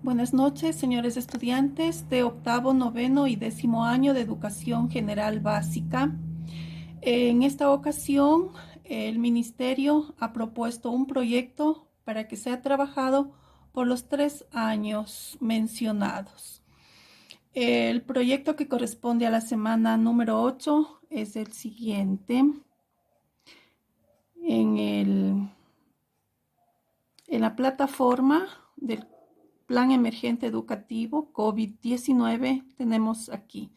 Buenas noches, señores estudiantes de octavo, noveno y décimo año de Educación General Básica. En esta ocasión, el Ministerio ha propuesto un proyecto para que sea trabajado por los 3 años mencionados. El proyecto que corresponde a la semana número 8 es el siguiente. En la plataforma del Plan Emergente Educativo COVID-19 tenemos aquí,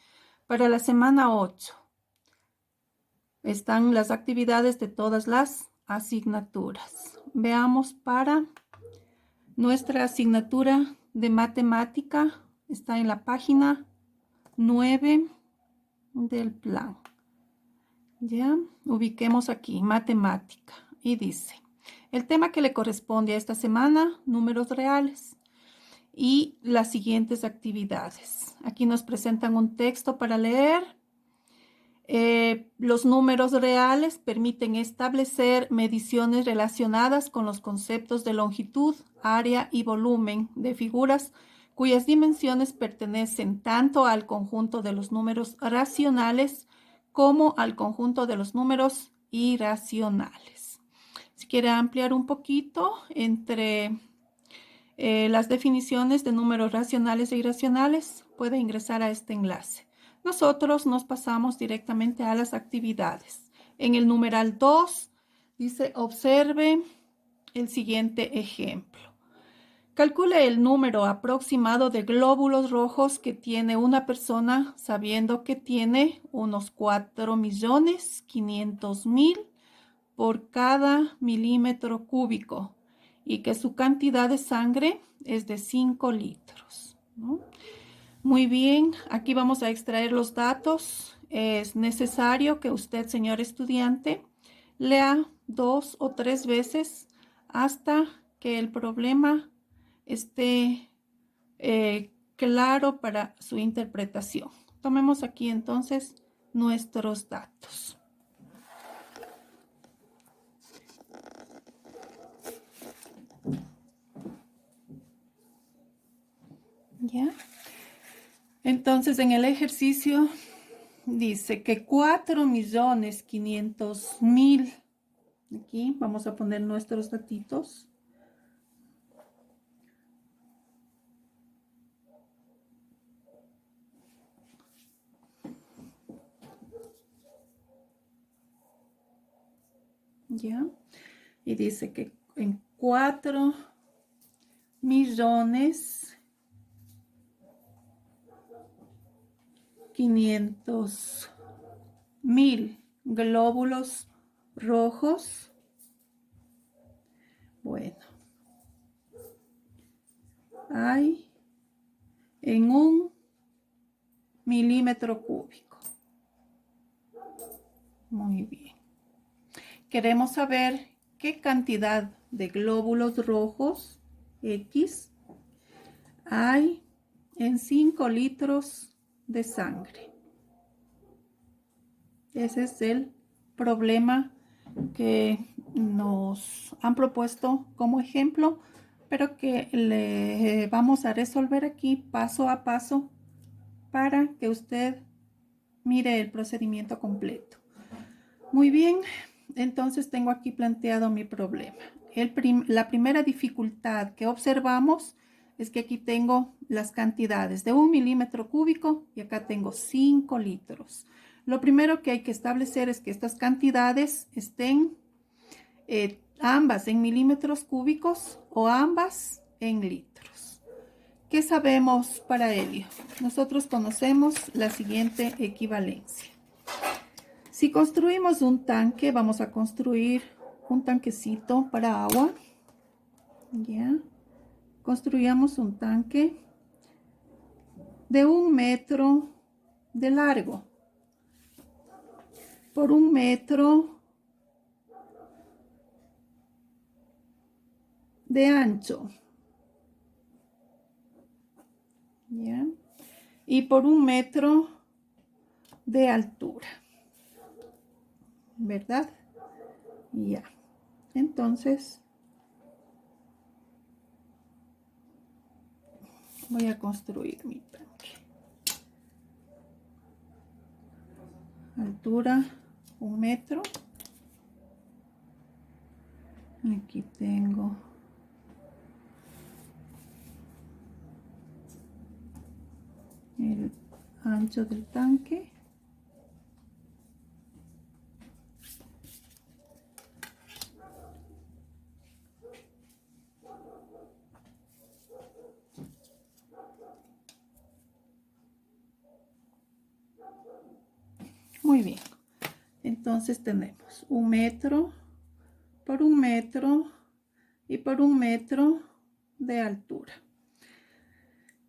para la semana 8, están las actividades de todas las asignaturas. Veamos para nuestra asignatura de matemática, está en la página 9 del plan. Ya, ubiquemos aquí, matemática, y dice, el tema que le corresponde a esta semana, números reales. Y las siguientes actividades. Aquí nos presentan un texto para leer. Los números reales permiten establecer mediciones relacionadas con los conceptos de longitud, área y volumen de figuras cuyas dimensiones pertenecen tanto al conjunto de los números racionales como al conjunto de los números irracionales. Si quiere ampliar un poquito entre las definiciones de números racionales e irracionales, puede ingresar a este enlace. Nosotros nos pasamos directamente a las actividades. En el numeral 2 dice, observe el siguiente ejemplo. Calcule el número aproximado de glóbulos rojos que tiene una persona sabiendo que tiene unos 4.500.000 por cada milímetro cúbico y que su cantidad de sangre es de 5 litros, ¿no? Muy bien, aquí vamos a extraer los datos. Es necesario que usted, señor estudiante, lea 2 o 3 veces hasta que el problema esté claro para su interpretación. Tomemos aquí entonces nuestros datos. ¿Ya? Entonces, en el ejercicio dice que 4.500.000, aquí vamos a poner nuestros datitos. ¿Ya? Y dice que en 4.500.000 glóbulos rojos. Bueno, hay en 1 milímetro cúbico. Muy bien. Queremos saber qué cantidad de glóbulos rojos X hay en 5 litros de sangre. Ese es el problema que nos han propuesto como ejemplo, pero que le vamos a resolver aquí paso a paso para que usted mire el procedimiento completo. Muy bien, entonces tengo aquí planteado mi problema. La primera dificultad que observamos es que aquí tengo las cantidades de 1 milímetro cúbico y acá tengo 5 litros. Lo primero que hay que establecer es que estas cantidades estén ambas en milímetros cúbicos o ambas en litros. ¿Qué sabemos para ello? Nosotros conocemos la siguiente equivalencia. Si construimos un tanque, vamos a construir un tanquecito para agua. Ya. Construyamos un tanque de 1 metro de largo por 1 metro de ancho. ¿Ya? Y por 1 metro de altura. ¿Verdad? Ya. Entonces, voy a construir mi tanque. Altura 1 metro. Aquí tengo el ancho del tanque. Muy bien, entonces tenemos 1 metro por 1 metro y por 1 metro de altura.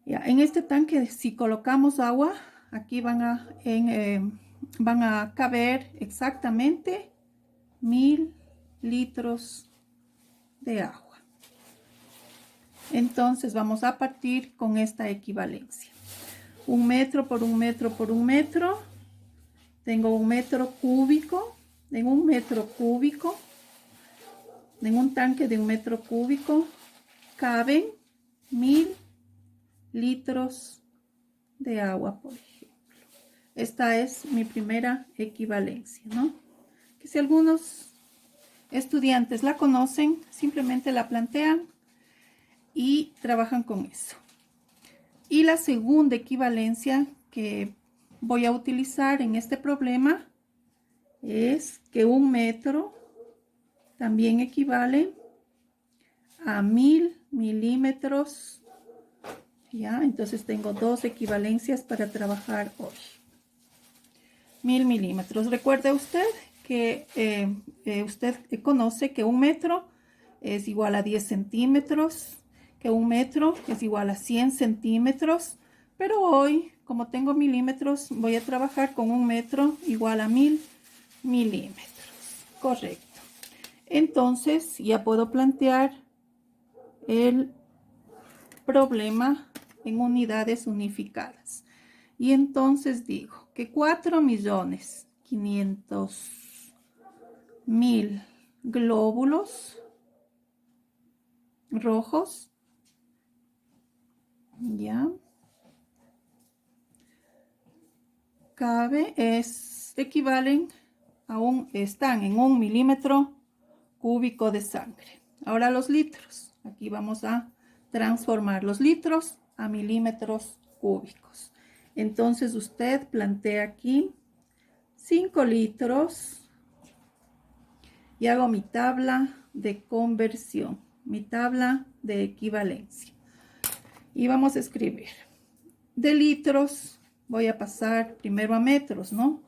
Ya, en este tanque, si colocamos agua, aquí van a caber exactamente 1000 litros de agua. Entonces vamos a partir con esta equivalencia. 1 metro por 1 metro por 1 metro. Tengo 1 metro cúbico. En 1 metro cúbico, en un tanque de 1 metro cúbico, caben 1000 litros de agua, por ejemplo. Esta es mi primera equivalencia, ¿no? Que si algunos estudiantes la conocen, simplemente la plantean y trabajan con eso. Y la segunda equivalencia que voy a utilizar en este problema es que 1 metro también equivale a 1000 milímetros. Ya, entonces tengo dos equivalencias para trabajar hoy. 1000 milímetros. Recuerde usted que usted conoce que 1 metro es igual a 10 centímetros, que 1 metro es igual a 100 centímetros, pero hoy, como tengo milímetros, voy a trabajar con 1 metro igual a 1000 milímetros. Correcto. Entonces ya puedo plantear el problema en unidades unificadas. Y entonces digo que 4.500.000 glóbulos rojos, ya, equivalen a están en 1 milímetro cúbico de sangre. Ahora los litros. Aquí vamos a transformar los litros a milímetros cúbicos. Entonces usted plantea aquí 5 litros y hago mi tabla de conversión, mi tabla de equivalencia. Y vamos a escribir. De litros voy a pasar primero a metros, ¿no?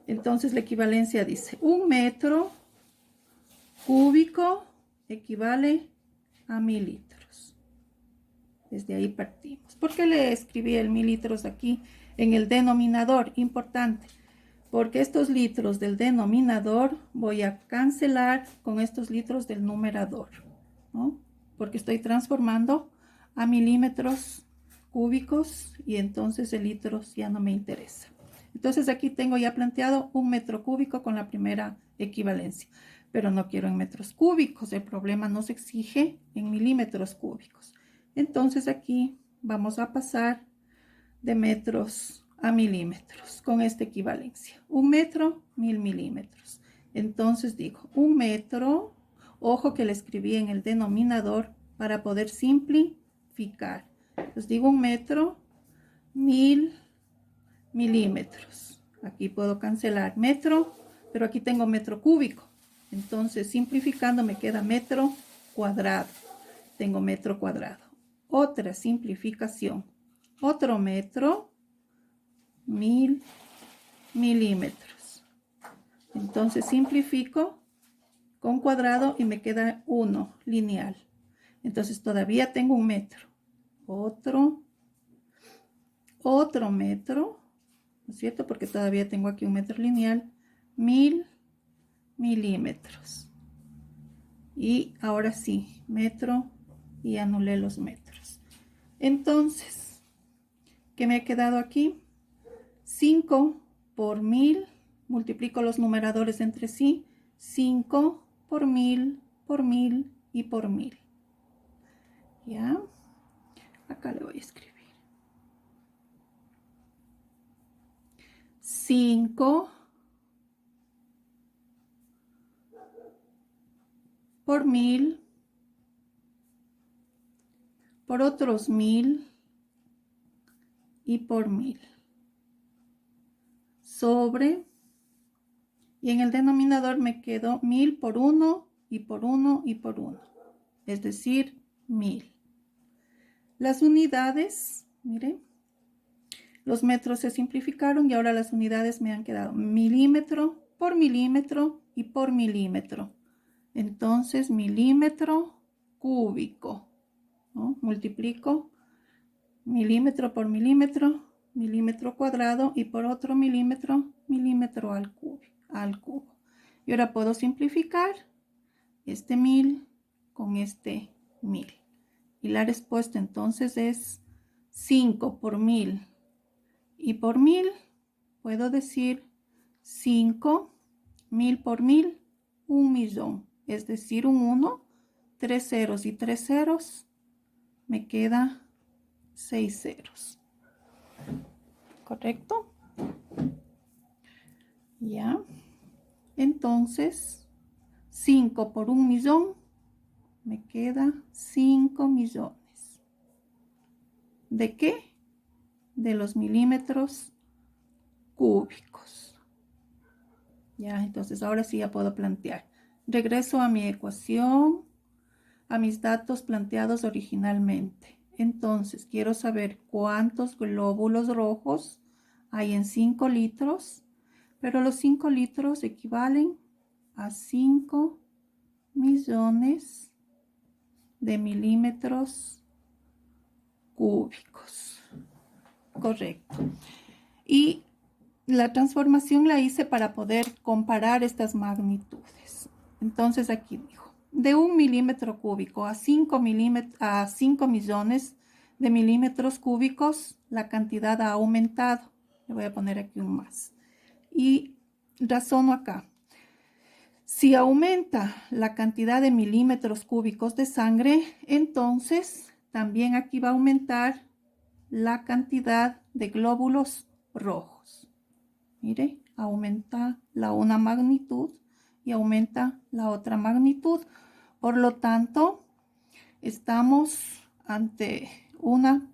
Entonces la equivalencia dice 1 metro cúbico equivale a 1000 litros. Desde ahí partimos. ¿Por qué le escribí el 1000 litros aquí en el denominador? Importante, porque estos litros del denominador voy a cancelar con estos litros del numerador, ¿no? Porque estoy transformando a milímetros cúbicos y entonces el litros ya no me interesa. Entonces aquí tengo ya planteado 1 metro cúbico con la primera equivalencia, pero no quiero en metros cúbicos. El problema nos exige en milímetros cúbicos. Entonces aquí vamos a pasar de metros a milímetros con esta equivalencia. 1 metro, 1000 milímetros. Entonces digo 1 metro, ojo que le escribí en el denominador para poder simplificar. Entonces digo 1 metro, 1000 milímetros. Aquí puedo cancelar metro, pero aquí tengo metro cúbico. Entonces simplificando me queda metro cuadrado. Tengo metro cuadrado. Otra simplificación. Otro metro, 1000 milímetros. Entonces simplifico con cuadrado y me queda 1 lineal. Entonces todavía tengo 1 metro. Otro metro, ¿no es cierto? Porque todavía tengo aquí 1 metro lineal. 1000 milímetros. Y ahora sí, metro, y anulé los metros. Entonces, ¿qué me ha quedado aquí? 5 por 1000, multiplico los numeradores entre sí, 5 por 1000 y por 1000. ¿Ya? Acá le voy a escribir. 5 por 1000 por otros 1000 y por 1000 sobre, y en el denominador me quedó 1000 por 1 y por 1 y por 1, es decir, 1000. Las unidades, miren, los metros se simplificaron y ahora las unidades me han quedado milímetro y por milímetro. Entonces, milímetro cúbico, ¿no? Multiplico milímetro por milímetro, milímetro cuadrado y por otro milímetro, milímetro al cubo. Y ahora puedo simplificar este 1000 con este 1000. Y la respuesta entonces es 5 por 1000 y por 1000 puedo decir 5, 1000 por 1000, 1.000.000, es decir, un 1, 3 ceros y 3 ceros, me queda 6 ceros. ¿Correcto? Ya. Entonces, 5 por 1.000.000, me queda 5 millones. ¿De qué? De los milímetros cúbicos. Ya, entonces ahora sí ya puedo plantear. Regreso a mi ecuación, a mis datos planteados originalmente. Entonces, quiero saber cuántos glóbulos rojos hay en 5 litros, pero los 5 litros equivalen a 5 millones de milímetros cúbicos. Correcto. Y la transformación la hice para poder comparar estas magnitudes. Entonces aquí dijo, de 1 milímetro cúbico a 5 millones de milímetros cúbicos, la cantidad ha aumentado. Le voy a poner aquí un más. Y razono acá. Si aumenta la cantidad de milímetros cúbicos de sangre, entonces también aquí va a aumentar la cantidad de glóbulos rojos. Mire, aumenta una magnitud y aumenta la otra magnitud. Por lo tanto, estamos ante una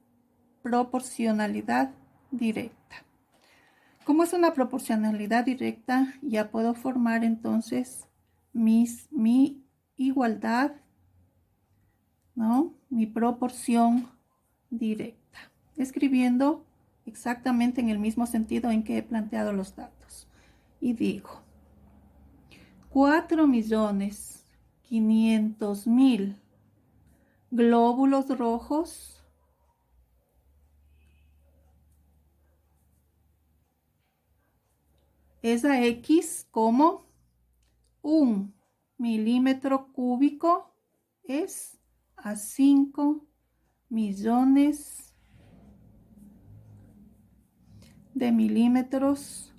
proporcionalidad directa. Como es una proporcionalidad directa, ya puedo formar entonces mi igualdad, ¿no? Mi proporción directa, escribiendo exactamente en el mismo sentido en que he planteado los datos. Y digo, 4.500.000 glóbulos rojos es a X como 1 milímetro cúbico es a 5 millones de milímetros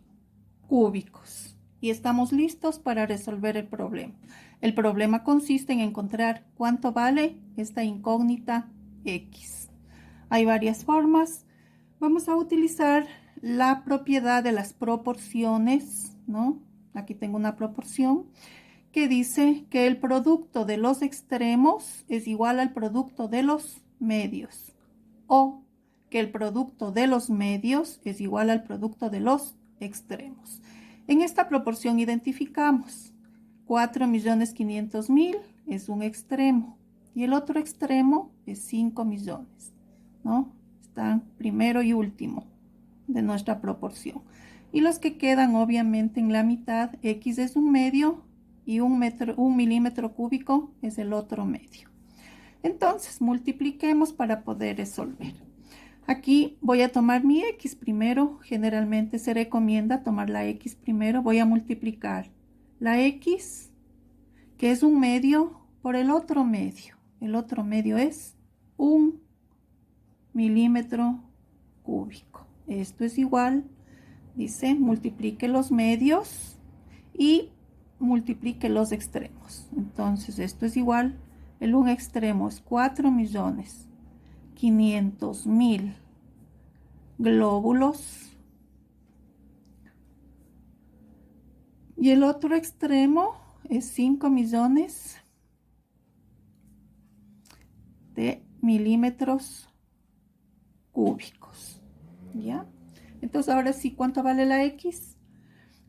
cúbicos. Y estamos listos para resolver el problema. El problema consiste en encontrar cuánto vale esta incógnita X. Hay varias formas. Vamos a utilizar la propiedad de las proporciones, ¿no? Aquí tengo una proporción que dice que el producto de los extremos es igual al producto de los medios, o que el producto de los medios es igual al producto de los extremos. En esta proporción identificamos 4.500.000 es un extremo y el otro extremo es 5 millones, ¿no? Están primero y último de nuestra proporción. Y los que quedan obviamente en la mitad, X es un medio y un milímetro cúbico es el otro medio. Entonces, multipliquemos para poder resolver. Aquí voy a tomar mi X primero. Generalmente se recomienda tomar la X primero. Voy a multiplicar la X, que es un medio, por el otro medio. El otro medio es 1 milímetro cúbico. Esto es igual, dice, multiplique los medios y multiplique los extremos. Entonces, esto es igual, el un extremo es 4.500.000 glóbulos Y el otro extremo es 5 millones de milímetros cúbicos, ¿ya? Entonces, ahora sí, ¿cuánto vale la X?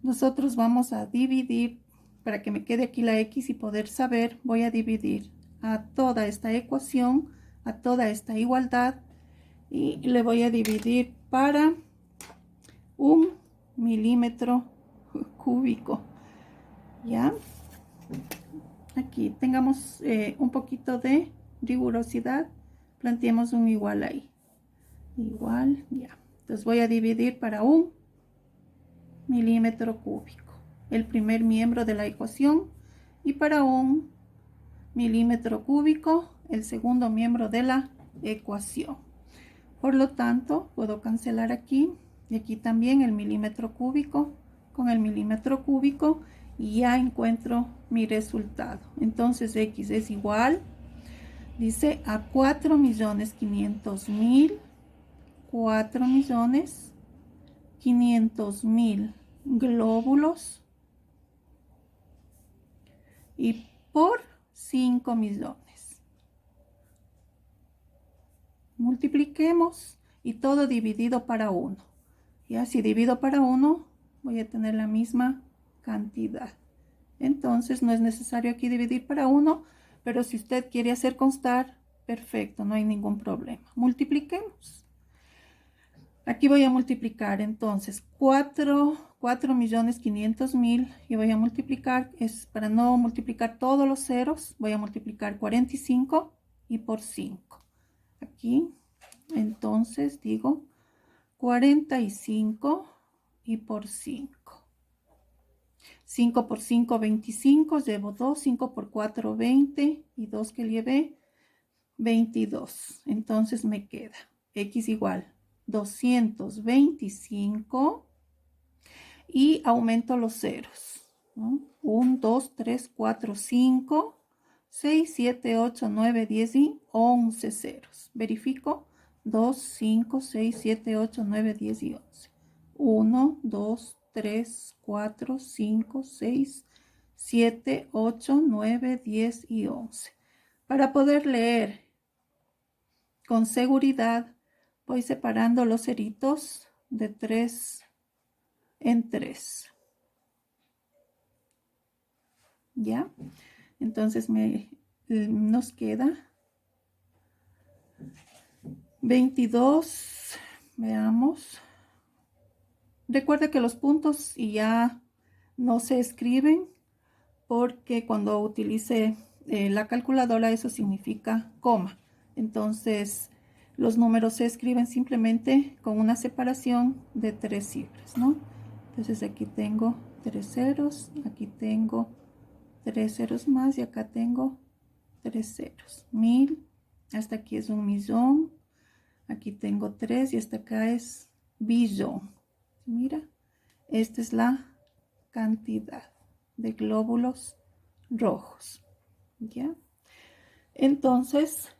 Nosotros vamos a dividir, para que me quede aquí la X y poder saber, voy a dividir a toda esta ecuación, a toda esta igualdad, y le voy a dividir para 1 milímetro cúbico, ¿ya? Aquí tengamos un poquito de rigurosidad, planteemos un igual ahí. Igual, ya. Entonces voy a dividir para 1 milímetro cúbico, el primer miembro de la ecuación, y para 1 milímetro cúbico, el segundo miembro de la ecuación. Por lo tanto, puedo cancelar aquí y aquí también el milímetro cúbico con el milímetro cúbico y ya encuentro mi resultado. Entonces X es igual, dice, a 4.500.000 glóbulos y por 5 millones. Multipliquemos y todo dividido para 1. Ya si divido para 1 voy a tener la misma cantidad. Entonces no es necesario aquí dividir para 1, pero si usted quiere hacer constar, perfecto, no hay ningún problema. Multipliquemos. Aquí voy a multiplicar entonces 4.500.000 y voy a multiplicar, es para no multiplicar todos los ceros, voy a multiplicar 45 y por 5. Aquí, entonces digo 45 y por 5. 5 por 5, 25, llevo 2, 5 por 4, 20 y 2 que llevé, 22. Entonces me queda X igual 225 y aumento los ceros, ¿no? 1, 2, 3, 4, 5, 6, 7, 8, 9, 10 y 11 ceros. Verifico 2, 5, 6, 7, 8, 9, 10 y 11. 1, 2, 3, 4, 5, 6, 7, 8, 9, 10 y 11. Para poder leer con seguridad, voy separando los ceritos de 3 en 3. ¿Ya? Entonces nos queda 22. Veamos. Recuerda que los puntos ya no se escriben porque cuando utilice la calculadora eso significa coma. Entonces los números se escriben simplemente con una separación de 3 cifras, ¿no? Entonces aquí tengo 3 ceros, aquí tengo 3 ceros más y acá tengo 3 ceros. 1000, hasta aquí es 1.000.000, aquí tengo 3 y hasta acá es billón. Mira, esta es la cantidad de glóbulos rojos, ¿ya? Entonces,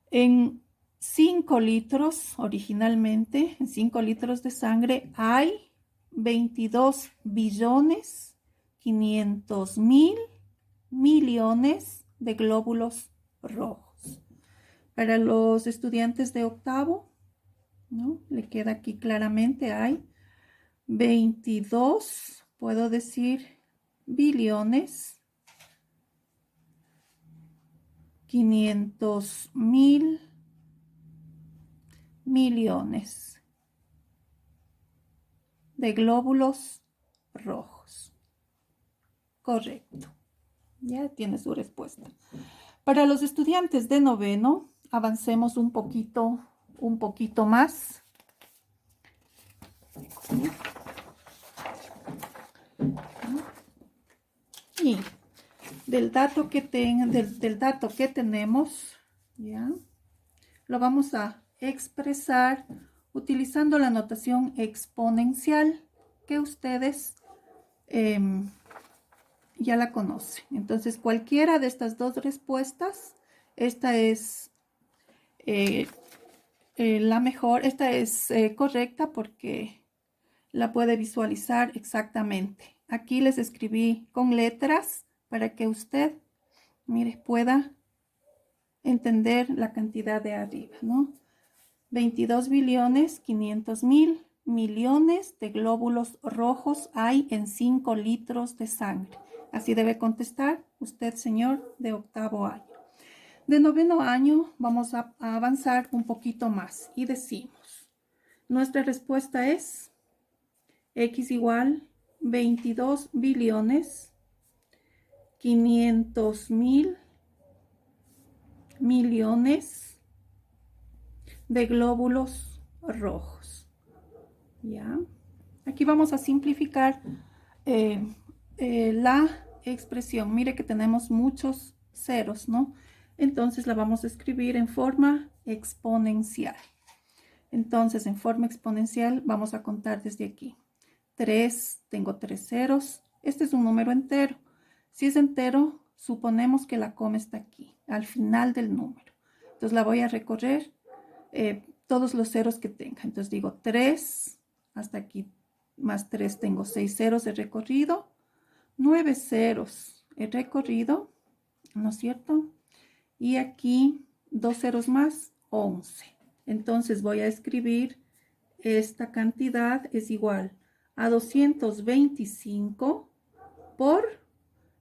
en 5 litros, originalmente, en 5 litros de sangre hay 22.500.000.000.000 de glóbulos rojos. Para los estudiantes de octavo, ¿no? Le queda aquí claramente, hay 22, puedo decir, billones, 500.000 millones de glóbulos rojos. Correcto. Ya tiene su respuesta. Para los estudiantes de noveno, avancemos un poquito más. Y del dato que tenemos, ¿ya? Lo vamos a expresar utilizando la notación exponencial que ustedes ya la conocen. Entonces, cualquiera de estas dos respuestas, esta es la mejor, esta es correcta porque la puede visualizar exactamente. aquí les escribí con letras para que usted, mire, pueda entender la cantidad de arriba, ¿no? 22.500.000 millones de glóbulos rojos hay en 5 litros de sangre. Así debe contestar usted, señor, de octavo año. De noveno año vamos a avanzar un poquito más y decimos, nuestra respuesta es X igual 22.500.000 millones de glóbulos rojos. ¿Ya? Aquí vamos a simplificar la expresión. Mire que tenemos muchos ceros, ¿no? Entonces la vamos a escribir en forma exponencial. Entonces, en forma exponencial vamos a contar desde aquí. 3, tengo 3 ceros. Este es un número entero. Si es entero, suponemos que la coma está aquí, al final del número. Entonces la voy a recorrer todos los ceros que tenga. Entonces digo 3, hasta aquí, más 3, tengo 6 ceros de recorrido. 9 ceros he recorrido, ¿no es cierto? Y aquí 2 ceros más, 11. Entonces voy a escribir esta cantidad es igual a 225 por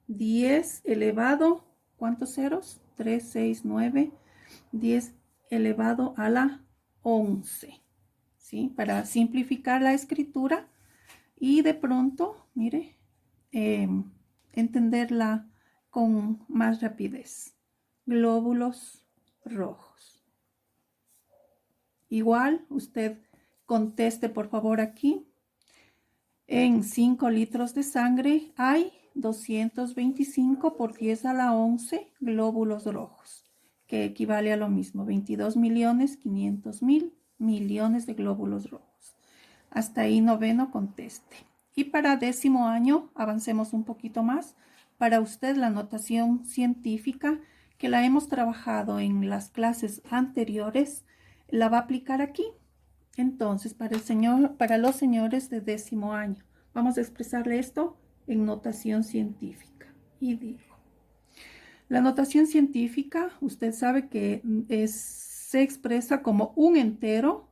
10 elevado, ¿cuántos ceros? 3, 6, 9, 10 elevado a la 11, ¿sí? Para simplificar la escritura y de pronto, mire, entenderla con más rapidez. Glóbulos rojos. Igual, usted conteste por favor aquí. En 5 litros de sangre hay 225 por 10 a la 11 glóbulos rojos, que equivale a lo mismo, 22.500.000 millones de glóbulos rojos. Hasta ahí noveno conteste. Y para décimo año, avancemos un poquito más. Para usted la notación científica que la hemos trabajado en las clases anteriores, la va a aplicar aquí. Entonces, para los señores de décimo año, vamos a expresarle esto en notación científica. Y digo, la notación científica, usted sabe que se expresa como un entero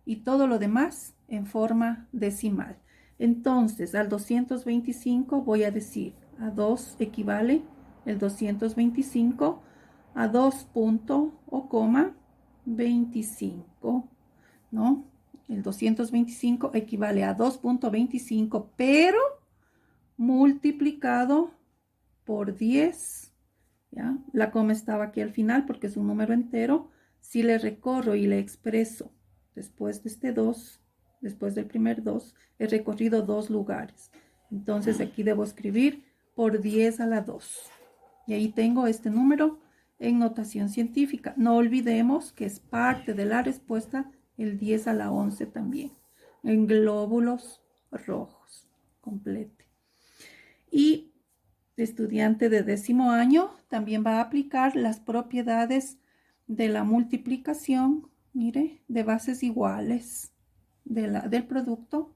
y todo lo demás en forma decimal. Entonces, al 225 voy a decir, a 2 equivale el 225 a 2 punto o coma 25, ¿no? El 225 equivale a 2.25, pero multiplicado por 10, ¿ya? La coma estaba aquí al final porque es un número entero. Si le recorro y le expreso después de este 2, después del primer 2, he recorrido 2 lugares. Entonces aquí debo escribir por 10 a la 2. Y ahí tengo este número en notación científica. No olvidemos que es parte de la respuesta el 10 a la 11 también, en glóbulos rojos, complete. Y estudiante de décimo año también va a aplicar las propiedades de la multiplicación, mire, de bases iguales del producto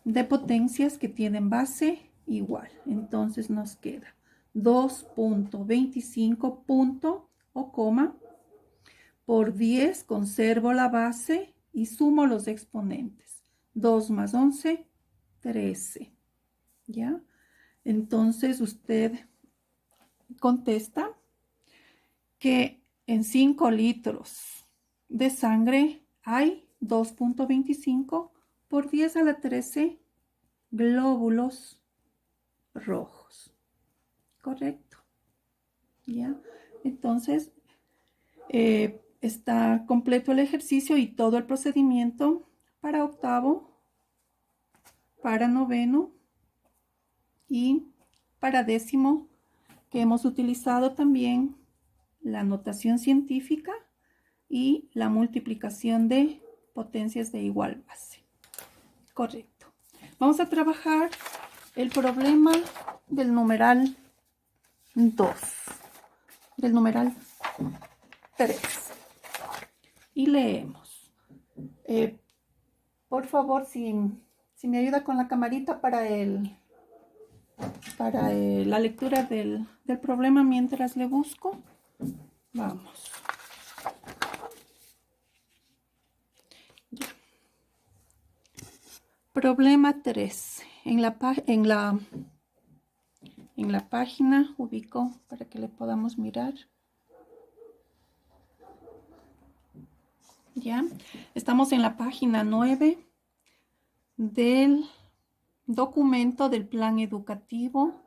de potencias que tienen base igual. Entonces nos queda 2.25 punto o coma por 10, conservo la base y sumo los exponentes. 2 más 11, 13. ¿Ya? Entonces usted contesta que en 5 litros de sangre hay 2.25 por 10 a la 13 glóbulos rojos. ¿Correcto? ¿Ya? Entonces, está completo el ejercicio y todo el procedimiento para octavo, para noveno y para décimo, que hemos utilizado también la notación científica y la multiplicación de potencias de igual base. Correcto. Vamos a trabajar el problema del numeral 2, del numeral 3. Y leemos. Por favor, si me ayuda con la camarita para el para la lectura del problema mientras le busco. Vamos. Ya. Problema 3. En la página ubico para que le podamos mirar. Ya. Estamos en la página 9 del documento del plan educativo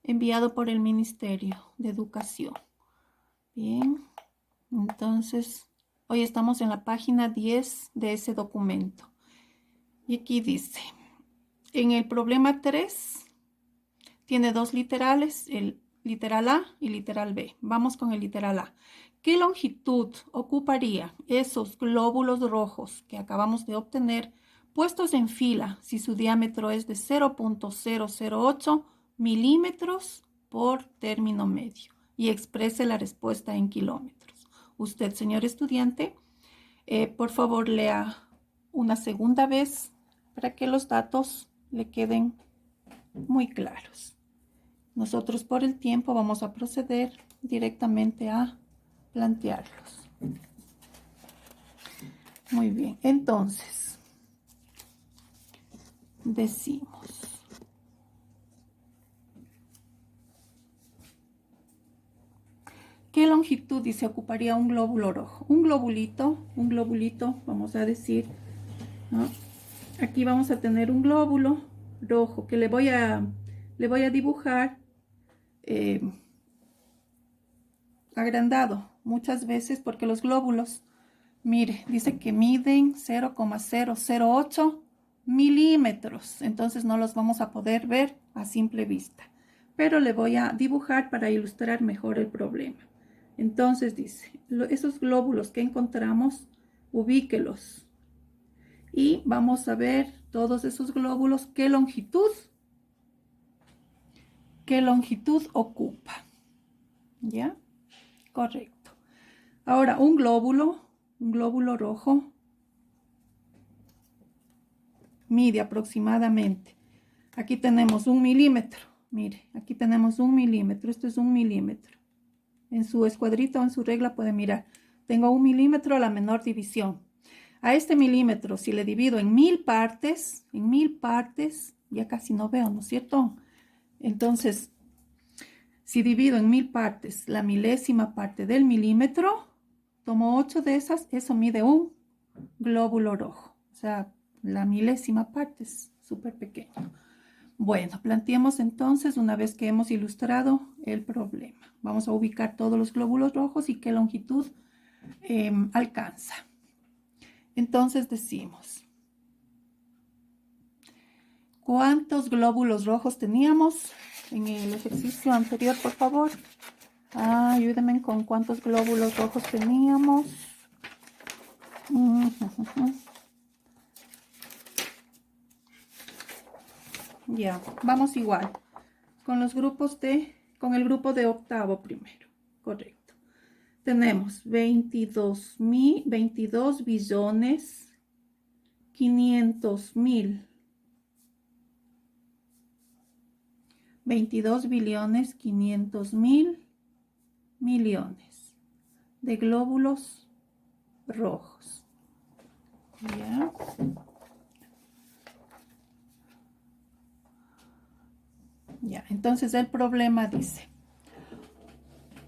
enviado por el Ministerio de Educación. Bien, entonces hoy estamos en la página 10 de ese documento. Y aquí dice, en el problema 3, tiene dos literales, el literal A y literal B. Vamos con el literal A. ¿Qué longitud ocuparía esos glóbulos rojos que acabamos de obtener puestos en fila si su diámetro es de 0.008 milímetros por término medio? Y exprese la respuesta en kilómetros. Usted, señor estudiante, por favor lea una segunda vez para que los datos le queden muy claros. Nosotros por el tiempo vamos a proceder directamente a plantearlos. Muy bien, entonces decimos ¿qué longitud dice ocuparía un glóbulo rojo? Un globulito, vamos a decir, ¿no? Aquí vamos a tener un glóbulo rojo que le voy a dibujar agrandado muchas veces porque los glóbulos, mire, dice que miden 0,008 milímetros, entonces no los vamos a poder ver a simple vista, pero le voy a dibujar para ilustrar mejor el problema. Entonces dice, esos glóbulos que encontramos, ubíquelos y vamos a ver todos esos glóbulos, qué longitud ocupa. ¿Ya? Correcto. Ahora, un glóbulo rojo, mide aproximadamente. Aquí tenemos 1 milímetro. Mire, aquí tenemos 1 milímetro. Esto es 1 milímetro. En su escuadrita o en su regla puede mirar. Tengo 1 milímetro a la menor división. A este milímetro, si le divido en 1000 partes, ya casi no veo, ¿no es cierto? Entonces, si divido en 1000 partes la milésima parte del milímetro, tomo 8 de esas, eso mide un glóbulo rojo. O sea, la milésima parte es súper pequeño. Bueno, planteemos entonces una vez que hemos ilustrado el problema. Vamos a ubicar todos los glóbulos rojos y qué longitud alcanza. Entonces decimos, ¿cuántos glóbulos rojos teníamos en el ejercicio anterior, por favor? Ayúdenme con cuántos glóbulos rojos teníamos. Ya, vamos igual. Con el grupo de octavo primero. Correcto. Tenemos 22 billones 500 mil. 22 billones 500 mil millones de glóbulos rojos. ¿Ya? Ya, entonces el problema dice,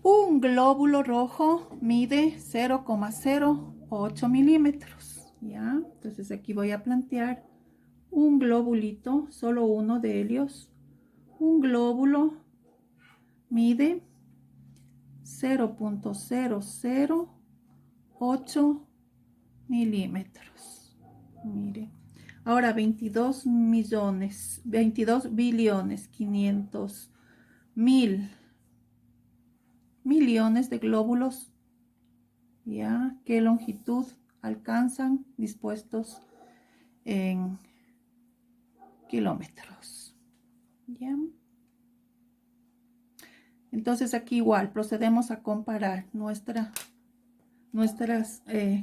un glóbulo rojo mide 0,08 milímetros. ¿Ya? Entonces aquí voy a plantear un globulito, solo uno de ellos. Un glóbulo mide 0,008 milímetros. Mire. Ahora 22 billones 500 mil millones de glóbulos. ¿Ya? ¿Qué longitud alcanzan dispuestos en kilómetros? ¿Ya? Entonces aquí igual procedemos a comparar nuestras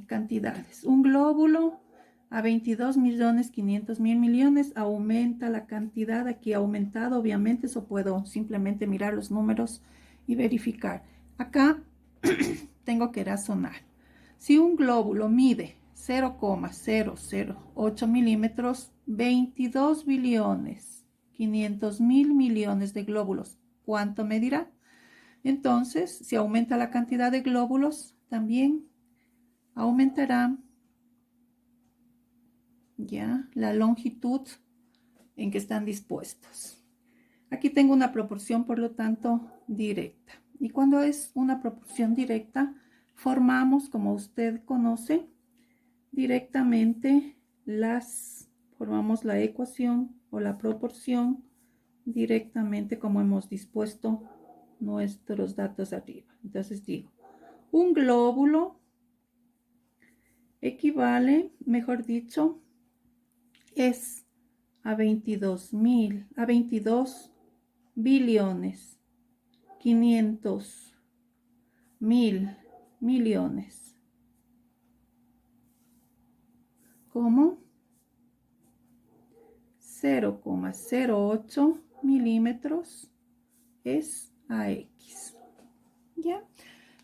cantidades. Un glóbulo a 22.500.000 millones, aumenta la cantidad, aquí ha aumentado, obviamente, eso puedo simplemente mirar los números y verificar. Acá tengo que razonar. Si un glóbulo mide 0,008 milímetros, 22.500.000 millones de glóbulos, ¿cuánto medirá? Entonces, si aumenta la cantidad de glóbulos, también aumentará ya la longitud en que están dispuestos. Aquí tengo una proporción, por lo tanto, directa. Y cuando es una proporción directa, formamos, como usted conoce, directamente formamos la ecuación o la proporción directamente como hemos dispuesto nuestros datos arriba. Entonces digo, un glóbulo equivale, mejor dicho, es a 22 billones 500.000 millones como 0,08 milímetros es a X. ¿Ya?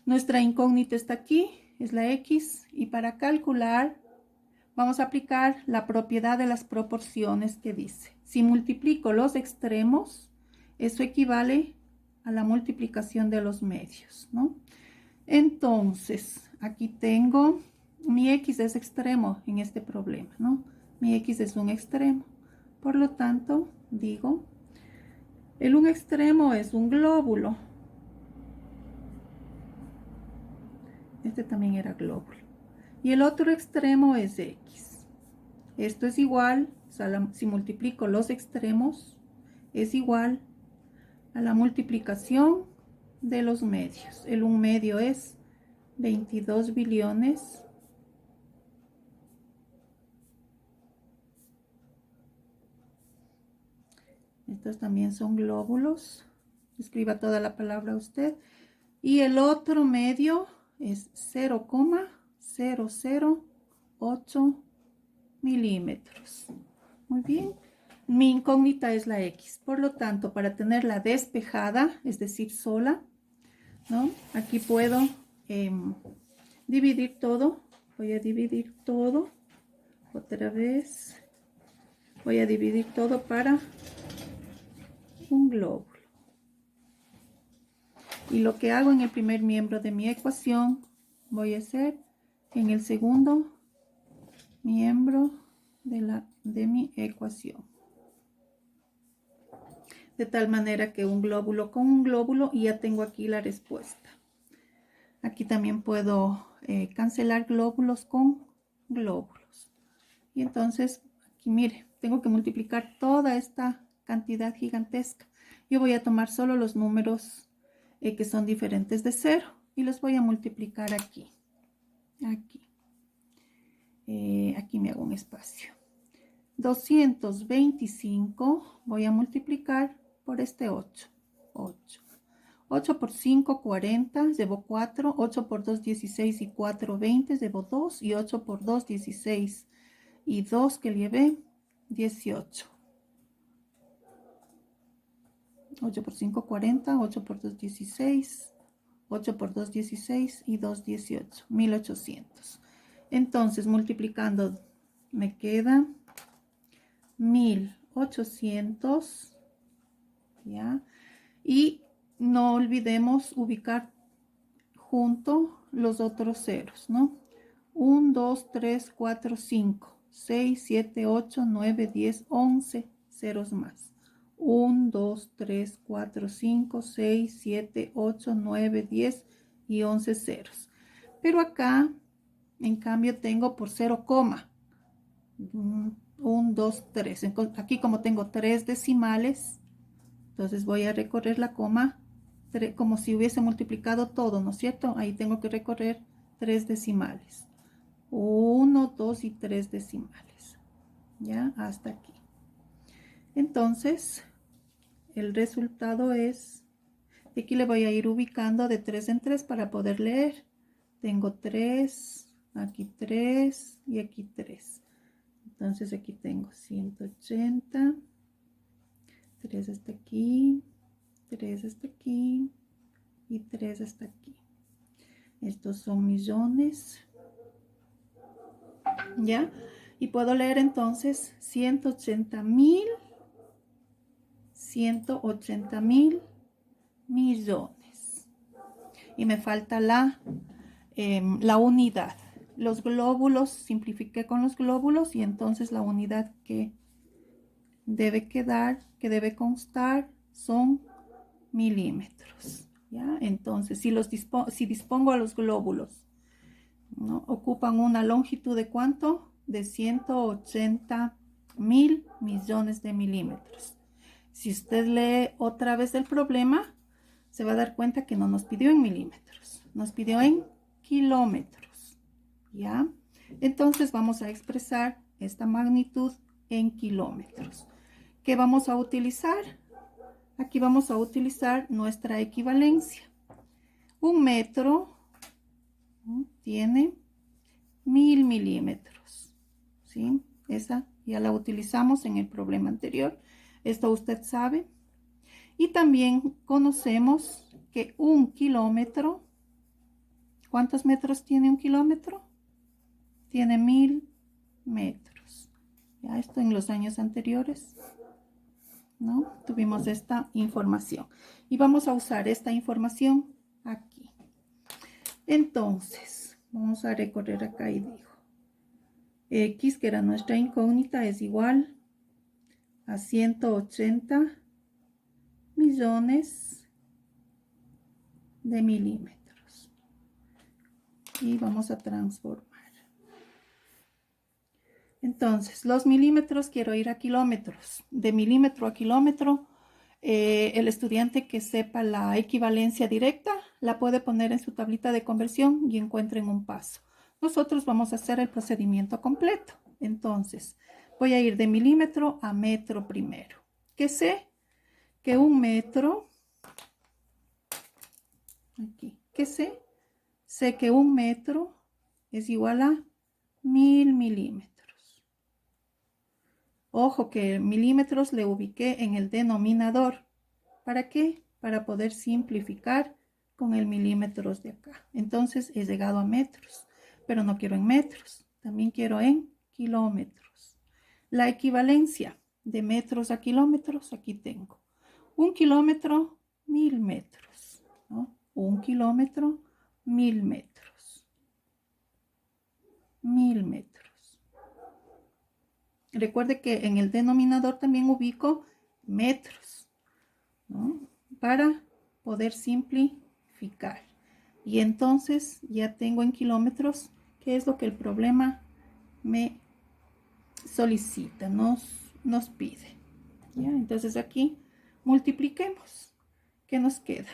Nuestra incógnita está aquí, es la X, y para calcular vamos a aplicar la propiedad de las proporciones que dice. Si multiplico los extremos, eso equivale a la multiplicación de los medios, ¿no? Entonces, aquí tengo, mi X es extremo en este problema, ¿no? Mi X es un extremo. Por lo tanto, digo, un extremo es un glóbulo. Este también era glóbulo. Y el otro extremo es X. Esto es igual, o sea, si multiplico los extremos, es igual a la multiplicación de los medios. El un medio es 22 billones. Estos también son glóbulos. Escriba toda la palabra usted. Y el otro medio es 0,008 milímetros. Muy bien. Mi incógnita es la X. Por lo tanto, para tenerla despejada, es decir, sola, ¿no? Aquí puedo dividir todo. Voy a dividir todo. Otra vez. Voy a dividir todo para un glóbulo. Y lo que hago en el primer miembro de mi ecuación, voy a hacer en el segundo miembro de mi ecuación. De tal manera que un glóbulo con un glóbulo, y ya tengo aquí la respuesta. Aquí también puedo cancelar glóbulos con glóbulos. Y entonces, aquí mire, tengo que multiplicar toda esta cantidad gigantesca. Yo voy a tomar solo los números que son diferentes de 0 y los voy a multiplicar aquí. Aquí me hago un espacio. 225 voy a multiplicar por este 8. 8 por 5, 40, llevo 4, 8 por 2, 16 y 4, 20, llevo 2 y 8 por 2, 16 y 2 que llevé, 18. 8 por 5, 40, 8 por 2, 16, 8 por 2, 16 y 2, 18, 1800. Entonces, multiplicando, me queda 1800, ¿ya? Y no olvidemos ubicar junto los otros ceros, ¿no? 1, 2, 3, 4, 5, 6, 7, 8, 9, 10, 11 ceros más. 1, 2, 3, 4, 5, 6, 7, 8, 9, 10 y 11 ceros. Pero acá, en cambio, tengo por 0, 1, 2, 3. Aquí como tengo 3 decimales, entonces voy a recorrer la coma como si hubiese multiplicado todo, ¿no es cierto? Ahí tengo que recorrer 3 decimales. 1, 2 y 3 decimales. ¿Ya? Hasta aquí. Entonces, el resultado es, aquí le voy a ir ubicando de 3 en 3 para poder leer. Tengo 3, aquí 3 y aquí 3. Entonces aquí tengo 180, 3 hasta aquí, 3 hasta aquí y 3 hasta aquí. Estos son millones, ¿ya? Y puedo leer entonces 180.000 millones. Y me falta la unidad. Los glóbulos, simplifiqué con los glóbulos y entonces la unidad que debe quedar, que debe constar, son milímetros. ¿Ya? Entonces, si dispongo a los glóbulos, ¿no? Ocupan una longitud de ¿cuánto? De 180.000 millones de milímetros. Si usted lee otra vez el problema, se va a dar cuenta que no nos pidió en milímetros, nos pidió en kilómetros. ¿Ya? Entonces vamos a expresar esta magnitud en kilómetros. ¿Qué vamos a utilizar? Aquí vamos a utilizar nuestra equivalencia. Un metro tiene 1000 milímetros. ¿Sí? Esa ya la utilizamos en el problema anterior. Esto usted sabe. Y también conocemos que un kilómetro, ¿cuántos metros tiene un kilómetro? Tiene 1000 metros. Ya esto en los años anteriores, ¿no? Tuvimos esta información. Y vamos a usar esta información aquí. Entonces, vamos a recorrer acá y digo, X, que era nuestra incógnita, es igual a 180 millones de milímetros. Y vamos a transformar. Entonces, los milímetros quiero ir a kilómetros. De milímetro a kilómetro, el estudiante que sepa la equivalencia directa la puede poner en su tablita de conversión y encuentren un paso. Nosotros vamos a hacer el procedimiento completo. Entonces, voy a ir de milímetro a metro primero. ¿Qué sé? Que un metro, aquí, ¿qué sé? Sé que un metro es igual a 1000 milímetros. Ojo que milímetros le ubiqué en el denominador. ¿Para qué? Para poder simplificar con el milímetros de acá. Entonces he llegado a metros, pero no quiero en metros, también quiero en kilómetros. La equivalencia de metros a kilómetros, aquí tengo. Un kilómetro, 1000 metros, ¿no? Un kilómetro, 1000 metros. 1000 metros. Recuerde que en el denominador también ubico metros, ¿no? Para poder simplificar. Y entonces ya tengo en kilómetros, que es lo que el problema me solicita, nos pide. ¿Ya? Entonces aquí multipliquemos. ¿Qué nos queda?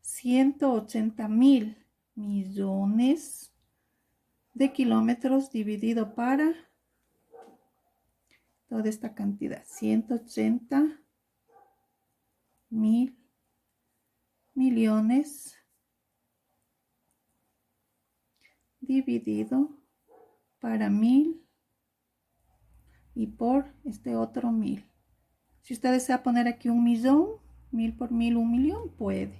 180.000 millones de kilómetros dividido para toda esta cantidad, 180 mil millones dividido para 1000 y por este otro 1000. Si usted desea poner aquí un millón, 1000 por 1000, 1.000.000, puede.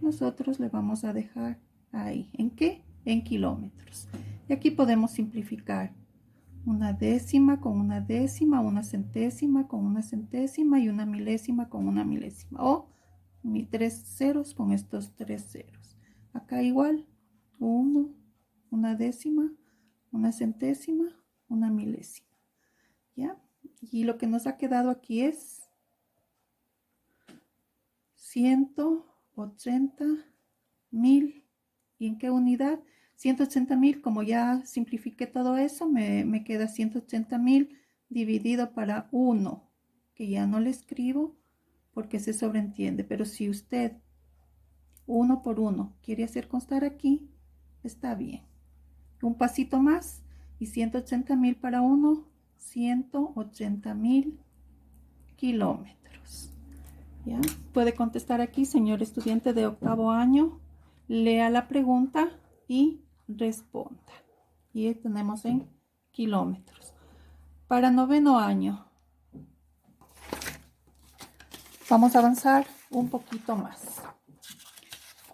Nosotros le vamos a dejar ahí. ¿En qué? En kilómetros. Y aquí podemos simplificar. Una décima con una décima, una centésima con una centésima y una milésima con una milésima. O 3 ceros con estos 3 ceros. Acá igual, 1, una décima, una centésima, una milésima. ¿Ya? Y lo que nos ha quedado aquí es 180.000. ¿Y en qué unidad? 180.000, como ya simplifiqué todo eso, me queda 180.000 dividido para 1, que ya no le escribo porque se sobreentiende. Pero si usted 1 por 1 quiere hacer constar aquí, está bien. Un pasito más y 180.000 para 1, 180.000 kilómetros. ¿Ya? Puede contestar aquí, señor estudiante de octavo año, lea la pregunta y responda. Y tenemos en kilómetros. Para noveno año, vamos a avanzar un poquito más.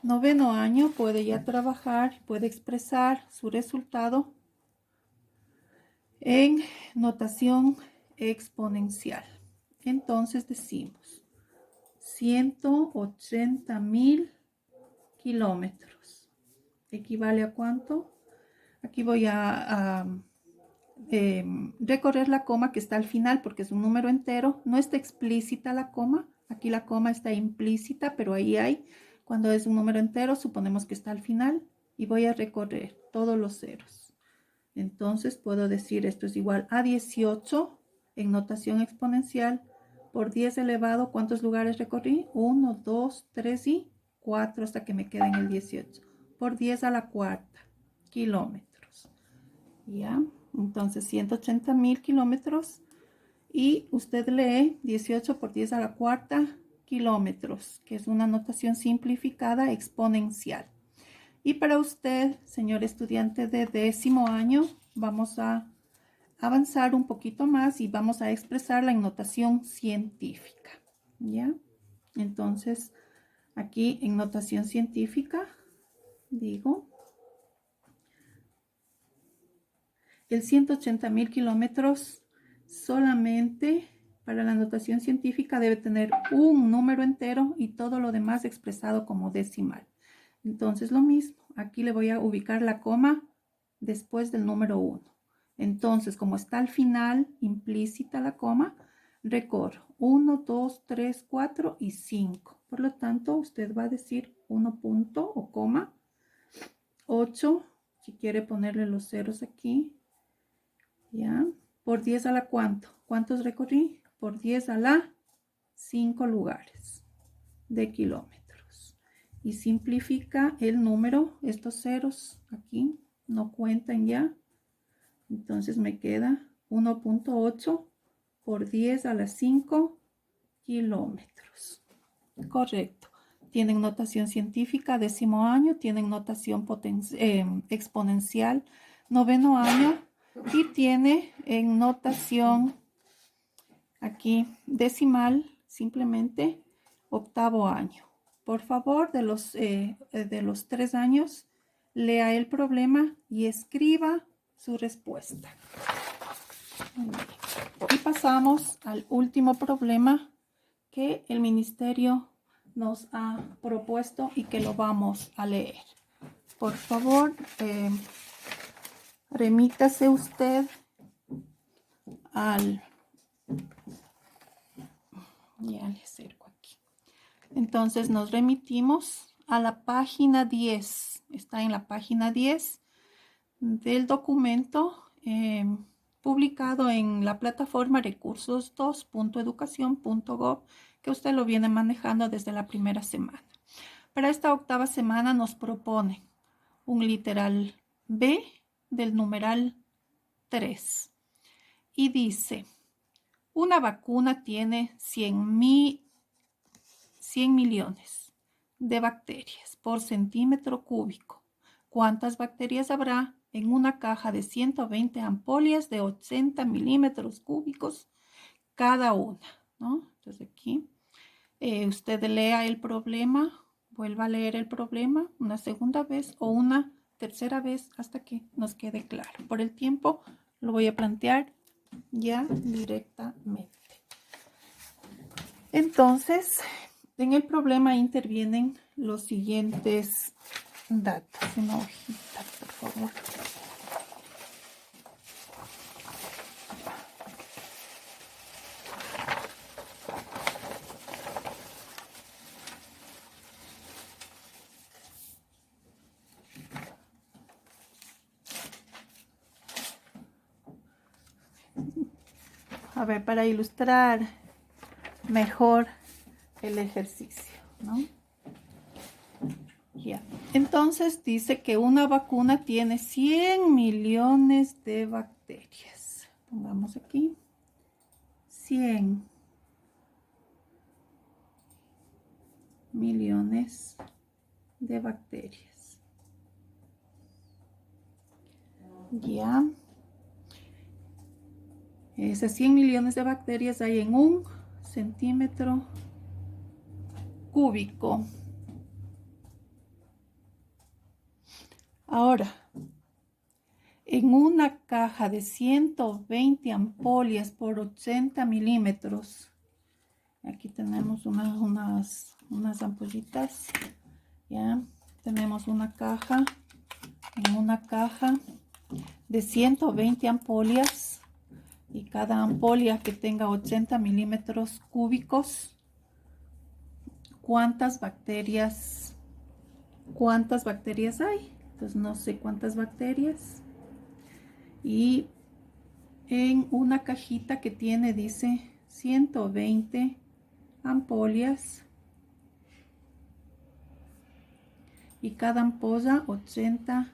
Noveno año puede ya trabajar, puede expresar su resultado en notación exponencial. Entonces decimos 180.000 kilómetros. ¿Equivale a cuánto? Aquí voy a recorrer la coma que está al final porque es un número entero. No está explícita la coma. Aquí la coma está implícita, pero ahí hay. Cuando es un número entero, suponemos que está al final. Y voy a recorrer todos los ceros. Entonces puedo decir esto es igual a 18 en notación exponencial por 10 elevado. ¿Cuántos lugares recorrí? 1, 2, 3 y 4 hasta que me queden el 18. Por 10 a la cuarta kilómetros. ¿Ya? Entonces 180.000 kilómetros. Y usted lee 18 por 10 a la cuarta kilómetros, que es una notación simplificada exponencial. Y para usted, señor estudiante de décimo año, vamos a avanzar un poquito más y vamos a expresarla en notación científica. ¿Ya? Entonces, aquí en notación científica, digo, el 180.000 kilómetros solamente para la notación científica debe tener un número entero y todo lo demás expresado como decimal. Entonces lo mismo, aquí le voy a ubicar la coma después del número 1. Entonces, como está al final implícita la coma, recorro 1, 2, 3, 4 y 5. Por lo tanto, usted va a decir 1 punto o coma, 8, si quiere ponerle los ceros aquí, ¿ya? Por 10 a la cuánto. ¿Cuántos recorrí? Por 10 a la 5 lugares de kilómetros. Y simplifica el número, estos ceros aquí no cuentan ya. Entonces me queda 1.8 por 10 a la 5 kilómetros. Correcto. Tienen notación científica, décimo año, tienen notación exponencial, noveno año, y tiene en notación aquí decimal simplemente octavo año. Por favor, de los 3 años, lea el problema y escriba su respuesta. Y pasamos al último problema que el ministerio nos ha propuesto y que lo vamos a leer. Por favor, remítase usted al... Ya le acerco aquí. Entonces nos remitimos a la página 10. Está en la página 10 del documento publicado en la plataforma recursos2.educacion.gov, que usted lo viene manejando desde la primera semana. Para esta octava semana nos propone un literal B del numeral 3 y dice: una vacuna tiene 100 millones de bacterias por centímetro cúbico. ¿Cuántas bacterias habrá en una caja de 120 ampollas de 80 milímetros cúbicos cada una? ¿No? Entonces aquí usted lea el problema, vuelva a leer el problema una segunda vez o una tercera vez hasta que nos quede claro. Por el tiempo lo voy a plantear ya directamente. Entonces, en el problema intervienen los siguientes datos. Una hojita, por favor. A ver, para ilustrar mejor el ejercicio, ¿no? Ya. Entonces dice que una vacuna tiene 100 millones de bacterias. Pongamos aquí 100 millones de bacterias. Ya. Esas 100 millones de bacterias hay en 1 centímetro cúbico. Ahora, en una caja de 120 ampollas por 80 milímetros, aquí tenemos unas ampollitas, ya tenemos una caja, en una caja de 120 ampollas, y cada ampolla que tenga 80 milímetros cúbicos, ¿cuántas bacterias hay? Entonces no sé cuántas bacterias. Y en una cajita que tiene, dice 120 ampollas, y cada ampolla 80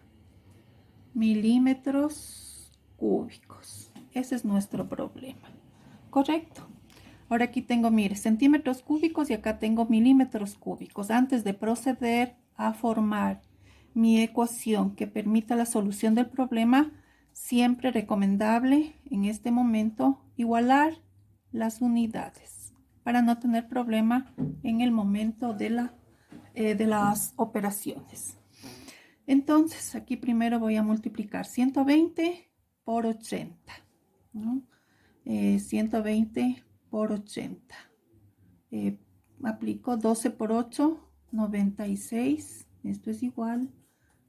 milímetros cúbicos. Ese es nuestro problema, correcto. Ahora aquí tengo, mire, centímetros cúbicos, y acá tengo milímetros cúbicos. Antes de proceder a formar mi ecuación que permita la solución del problema, siempre recomendable en este momento igualar las unidades para no tener problema en el momento de las operaciones. Entonces, aquí primero voy a multiplicar 120 por 80, ¿no? 120 por 80. Aplico 12 por 8, 96. Esto es igual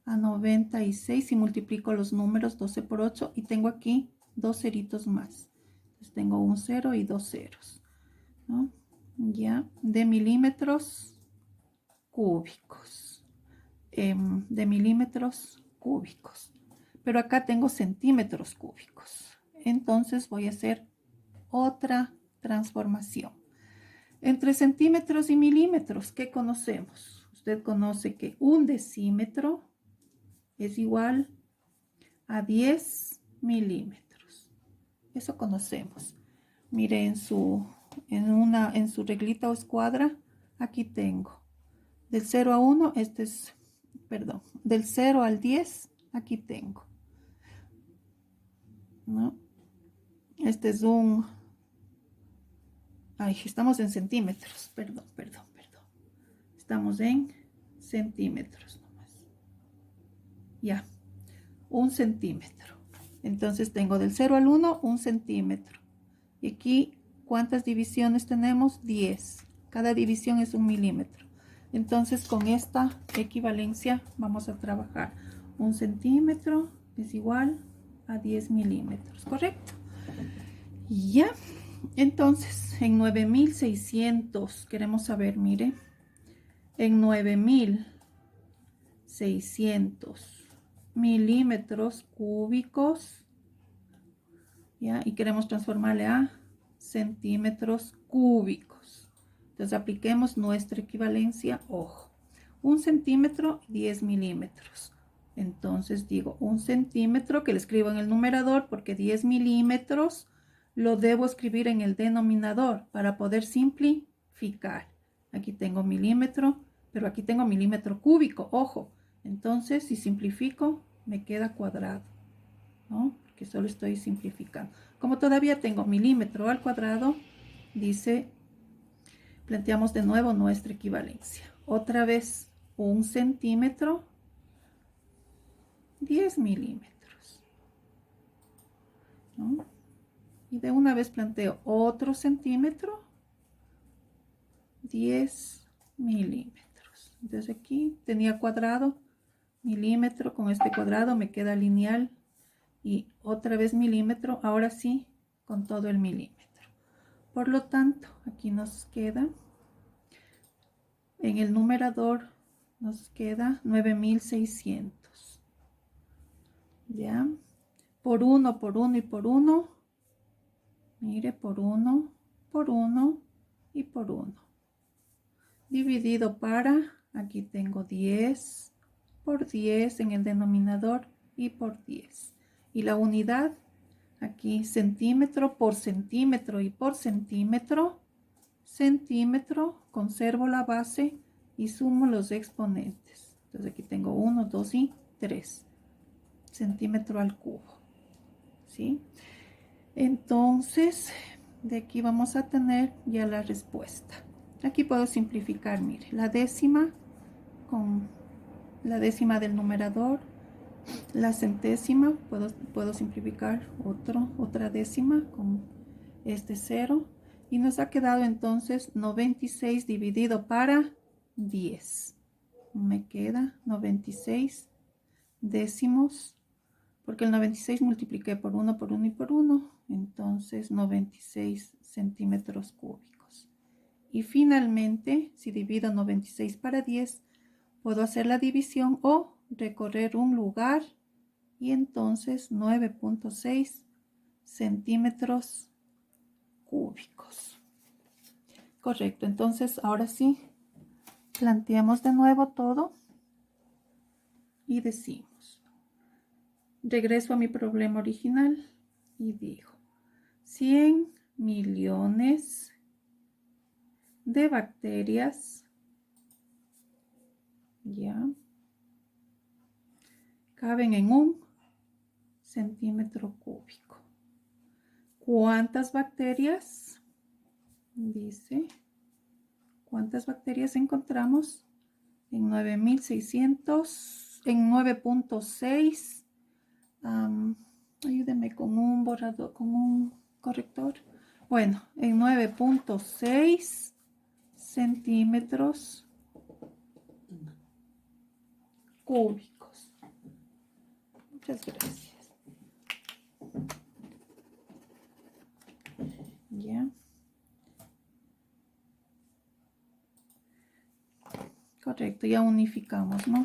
a 96. Y multiplico los números 12 por 8, y tengo aquí dos ceritos más. Entonces tengo un 0 y dos ceros, ¿no? Ya, de milímetros cúbicos. De milímetros cúbicos. Pero acá tengo centímetros cúbicos. Entonces voy a hacer otra transformación. Entre centímetros y milímetros, ¿qué conocemos? Usted conoce que un decímetro es igual a 10 milímetros. Eso conocemos. Mire, en su reglita o escuadra, aquí tengo del 0 a 1, del 0 al 10, aquí tengo, ¿no? Este es estamos en centímetros, perdón. Estamos en centímetros nomás. Ya, 1 centímetro. Entonces tengo del 0 al 1, 1 centímetro. Y aquí, ¿cuántas divisiones tenemos? 10. Cada división es 1 milímetro. Entonces, con esta equivalencia vamos a trabajar. 1 centímetro es igual a 10 milímetros, ¿correcto? Ya, entonces, en 9600, queremos saber, mire, en 9600 milímetros cúbicos, ¿ya? Y queremos transformarle a centímetros cúbicos. Entonces apliquemos nuestra equivalencia, ojo, 1 centímetro, 10 milímetros. Entonces digo 1 centímetro, que le escribo en el numerador porque 10 milímetros lo debo escribir en el denominador para poder simplificar. Aquí tengo milímetro, pero aquí tengo milímetro cúbico, ojo. Entonces si simplifico me queda cuadrado, ¿no? Que solo estoy simplificando. Como todavía tengo milímetro al cuadrado, planteamos de nuevo nuestra equivalencia. Otra vez, 1 centímetro, 10 milímetros, ¿no? Y de una vez planteo otro centímetro, 10 milímetros. Entonces aquí tenía cuadrado, milímetro, con este cuadrado me queda lineal, y otra vez milímetro, ahora sí, con todo el milímetro. Por lo tanto, aquí nos queda, en el numerador, nos queda 9600. ¿Ya? Por 1 y por 1. Mire, por 1 y por 1. Dividido para, aquí tengo 10 por 10 en el denominador y por 10. Y la unidad, aquí centímetro por centímetro y por centímetro, conservo la base y sumo los exponentes. Entonces aquí tengo 1, 2 y 3 centímetro al cubo, ¿sí? Entonces, de aquí vamos a tener ya la respuesta. Aquí puedo simplificar, mire, la décima con la décima del numerador, la centésima, puedo simplificar otra décima con este 0. Y nos ha quedado entonces 96 dividido para 10. Me queda 96 décimos, porque el 96 multipliqué por 1, por 1 y por 1. Entonces 96 centímetros cúbicos. Y finalmente, si divido 96 para 10, puedo hacer la división o recorrer un lugar y entonces 9.6 centímetros cúbicos. Correcto, entonces ahora sí, planteamos de nuevo todo y decimos, regreso a mi problema original y digo, 100 millones de bacterias, ya, caben en un centímetro cúbico. ¿Cuántas bacterias? Dice, ¿cuántas bacterias encontramos? En 9600, en 9.6. Ayúdenme con un borrador, con un corrector. Bueno, en 9.6 centímetros cúbicos. Muchas gracias. Ya. Correcto, ya unificamos, ¿no?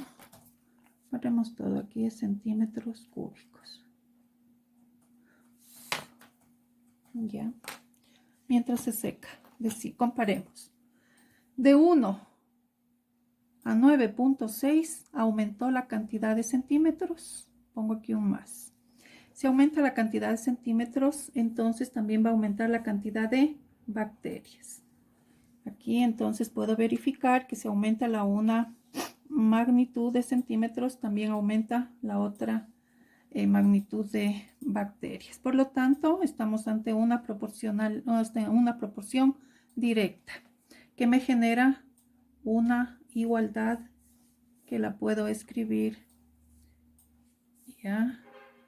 Ponemos todo aquí en centímetros cúbicos. Ya. Mientras se seca, comparemos. De 1 a 9.6 aumentó la cantidad de centímetros. Pongo aquí un más. Si aumenta la cantidad de centímetros, entonces también va a aumentar la cantidad de bacterias. Aquí entonces puedo verificar que si aumenta la una magnitud de centímetros, también aumenta la otra magnitud de bacterias. Por lo tanto, estamos ante una proporción directa que me genera una igualdad que la puedo escribir ya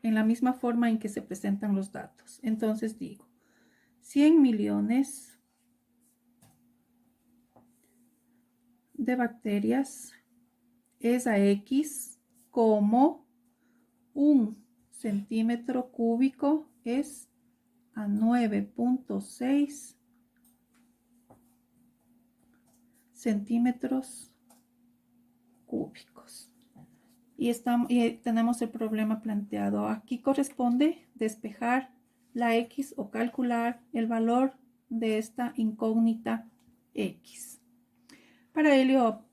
en la misma forma en que se presentan los datos. Entonces digo, 100 millones de bacterias es a X como un centímetro cúbico es a 9.6 centímetros cúbicos. Y tenemos el problema planteado. Aquí corresponde despejar la X o calcular el valor de esta incógnita X. Para ello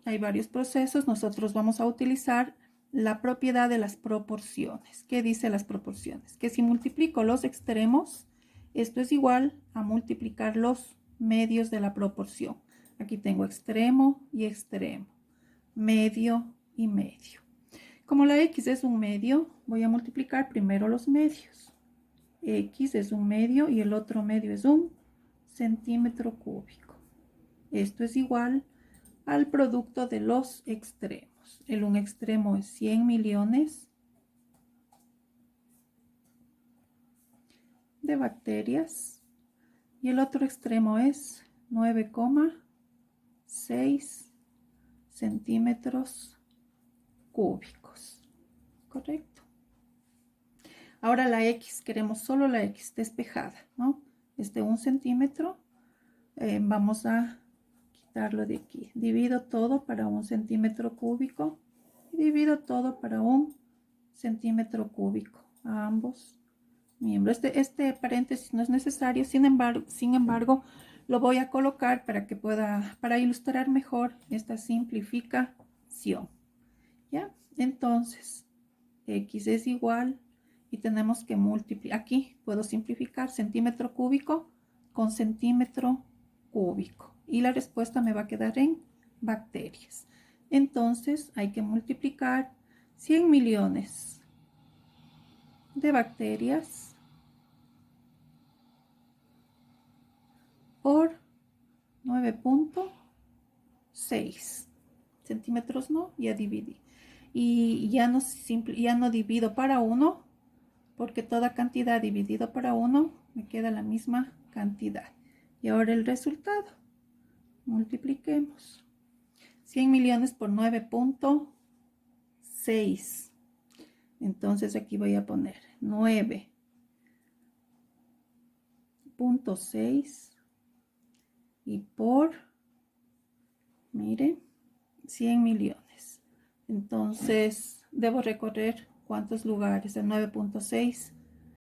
hay varios procesos. Nosotros vamos a utilizar la propiedad de las proporciones. ¿Qué dice las proporciones? Que si multiplico los extremos, esto es igual a multiplicar los medios de la proporción. Aquí tengo extremo y extremo, medio y medio. Como la X es un medio, voy a multiplicar primero los medios. X es un medio y el otro medio es un centímetro cúbico. Esto es igual al producto de los extremos. El un extremo es 100 millones de bacterias y el otro extremo es 9,6 centímetros cúbicos. ¿Correcto? Ahora la X, queremos solo la X despejada, ¿no? Es de 1 centímetro. Vamos a quitarlo de aquí. Divido todo para 1 centímetro cúbico y divido todo para 1 centímetro cúbico a ambos miembros. Este paréntesis no es necesario, sin embargo, lo voy a colocar para ilustrar mejor esta simplificación. ¿Ya? Entonces, X es igual y tenemos que multiplicar. Aquí puedo simplificar centímetro cúbico con centímetro cúbico y la respuesta me va a quedar en bacterias. Entonces hay que multiplicar 100 millones de bacterias 9.6 centímetros, ¿no? Ya dividí. Y ya no divido para 1, porque toda cantidad dividido para 1 me queda la misma cantidad. Y ahora el resultado. Multipliquemos. 100 millones por 9.6. Entonces aquí voy a poner 9.6 y por, mire, 100 millones. Entonces debo recorrer ¿cuántos lugares? El 9.6